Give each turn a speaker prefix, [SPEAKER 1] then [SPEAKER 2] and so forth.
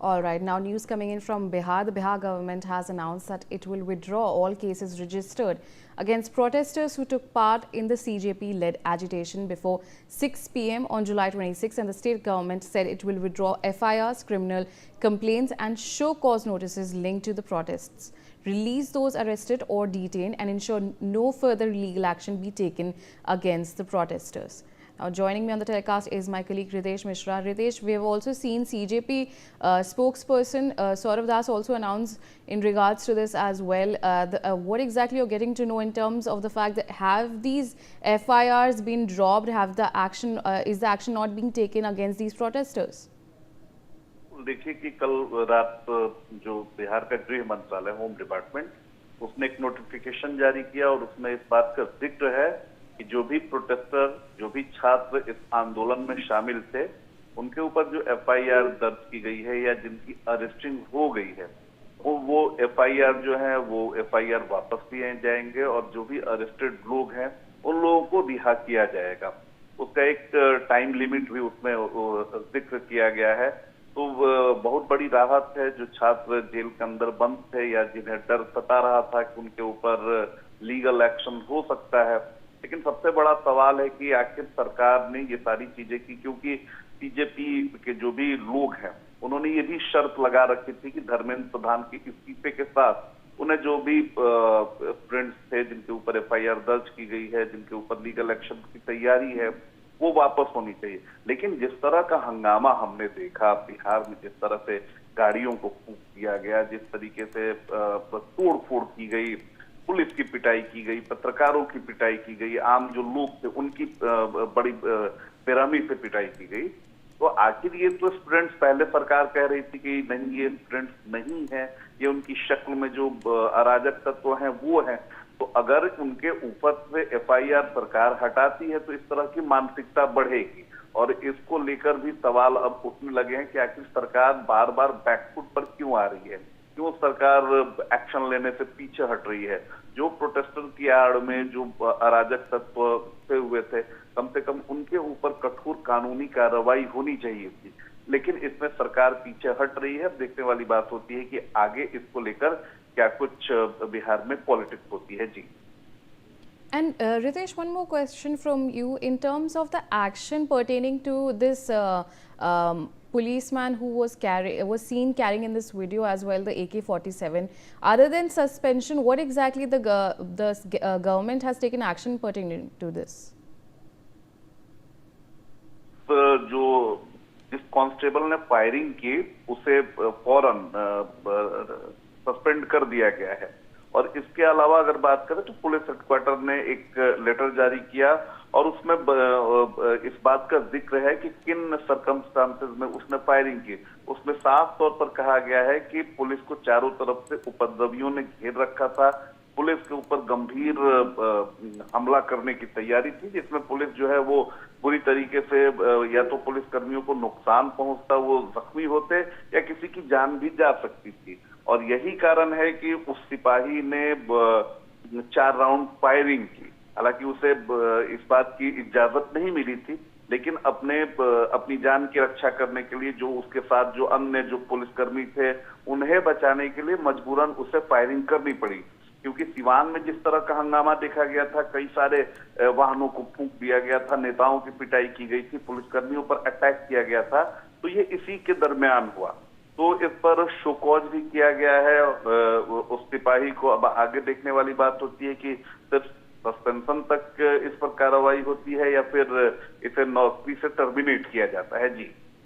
[SPEAKER 1] All right, now news coming in from Bihar. The Bihar government has announced that it will withdraw all cases registered against protesters who took part in the CJP-led agitation before 6 p.m. on July 26, and the state government said it will withdraw FIRs, criminal complaints and show cause notices linked to the protests, release those arrested or detained and ensure no further legal action be taken against the protesters. Now, joining me on the telecast is my colleague Ritesh Mishra. Ritesh, we have also seen CJP spokesperson Saurav Das also announced in regards to this as well. What exactly you're getting to know in terms of the fact that have these FIRs been dropped? Have the action is the action not being taken against these protesters?
[SPEAKER 2] देखिए कि कल रात जो बिहार का गृह मंत्रालय home department उसने एक नोटिफिकेशन जारी किया और उसमें इस बात का जिक्र है कि जो भी प्रोटेस्टर, जो भी छात्र इस आंदोलन में शामिल थे, उनके ऊपर जो FIR दर्ज की गई है या जिनकी अरेस्टिंग हो गई है, वो FIR जो है वो FIR वापस लिए जाएंगे और जो भी अरेस्टेड लोग हैं उन लोगों को रिहा किया जाएगा। उसका एक टाइम लिमिट भी उसमें जिक्र किया गया है। तो बहुत बड़ी राहत है जो छात्र जेल के अंदर बंद थे या जिन्हें डर सता रहा था कि उनके ऊपर लीगल एक्शन हो सकता है। लेकिन सबसे बड़ा सवाल है कि आखिर सरकार ने ये सारी चीजें की, क्योंकि बीजेपी के जो भी लोग हैं उन्होंने ये भी शर्त लगा रखी थी कि धर्मेंद्र प्रधान के इस्तीफे के साथ उन्हें जो भी फ्रेंड्स थे जिनके ऊपर FIR दर्ज की गई है, जिनके ऊपर लीगल एक्शन की तैयारी है, वो वापस होनी चाहिए। लेकिन जिस तरह का हंगामा हमने देखा बिहार में, जिस तरह से गाड़ियों को फूंक दिया गया, जिस तरीके से तोड़ फोड़ की गई, पुलिस की पिटाई की गई, पत्रकारों की पिटाई की गई, आम जो लोग थे उनकी बड़ी बेरहमी से पिटाई की गई, तो आखिर ये तो स्टूडेंट्स, पहले सरकार कह रही थी कि नहीं ये स्टूडेंट्स नहीं है, ये उनकी शक्ल में जो अराजक तत्व हैं वो हैं। तो अगर उनके ऊपर से FIR सरकार हटाती है तो इस तरह की मानसिकता बढ़ेगी और इसको लेकर भी सवाल अब उठने लगे हैं कि आखिर सरकार बार बार बैकफुट पर क्यों आ रही है, क्यों सरकार एक्शन लेने से पीछे हट रही है। जो प्रोटेस्टर की आड़ में जो अराजक तत्व से हुए थे, कम से कम उनके ऊपर कठोर कानूनी कार्रवाई होनी चाहिए थी, लेकिन इसमें सरकार पीछे हट रही है। देखने वाली बात होती है कि आगे इसको लेकर क्या कुछ बिहार में पॉलिटिक्स होती है। जी।
[SPEAKER 1] And Ritesh, one more question from you in terms of the action pertaining to this policeman who was seen carrying in this video as well the AK-47. Other than suspension, what exactly the government has taken action pertaining to this?
[SPEAKER 2] जो जिस constable ने firing की उसे फौरन suspend कर दिया गया है और इसके अलावा अगर बात करें तो पुलिस हेडक्वार्टर ने एक लेटर जारी किया और उसमें इस बात का जिक्र है कि किन सर्कमस्टांसेस में उसने फायरिंग की। उसमें साफ तौर पर कहा गया है कि पुलिस को चारों तरफ से उपद्रवियों ने घेर रखा था, पुलिस के ऊपर गंभीर हमला करने की तैयारी थी, जिसमें पुलिस जो है वो बुरी तरीके से या तो पुलिस कर्मियों को नुकसान पहुंचता, वो जख्मी होते या किसी की जान भी जा सकती थी। और यही कारण है कि उस सिपाही ने 4 राउंड फायरिंग की। हालांकि उसे इस बात की इजाजत नहीं मिली थी, लेकिन अपनी जान की रक्षा करने के लिए जो उसके साथ जो अन्य जो पुलिसकर्मी थे उन्हें बचाने के लिए मजबूरन उसे फायरिंग करनी पड़ी, क्योंकि सिवान में जिस तरह का हंगामा देखा गया था, कई सारे वाहनों को फूंक दिया गया था, नेताओं की पिटाई की गई थी, पुलिसकर्मियों पर अटैक किया गया था, तो ये इसी के दरमियान हुआ। तो इस पर शोकॉज भी किया गया है उस सिपाही को। अब आगे देखने वाली बात होती है कि सिर्फ सस्पेंशन तक इस पर कार्रवाई होती है या फिर इसे नौकरी से टर्मिनेट किया जाता है। जी।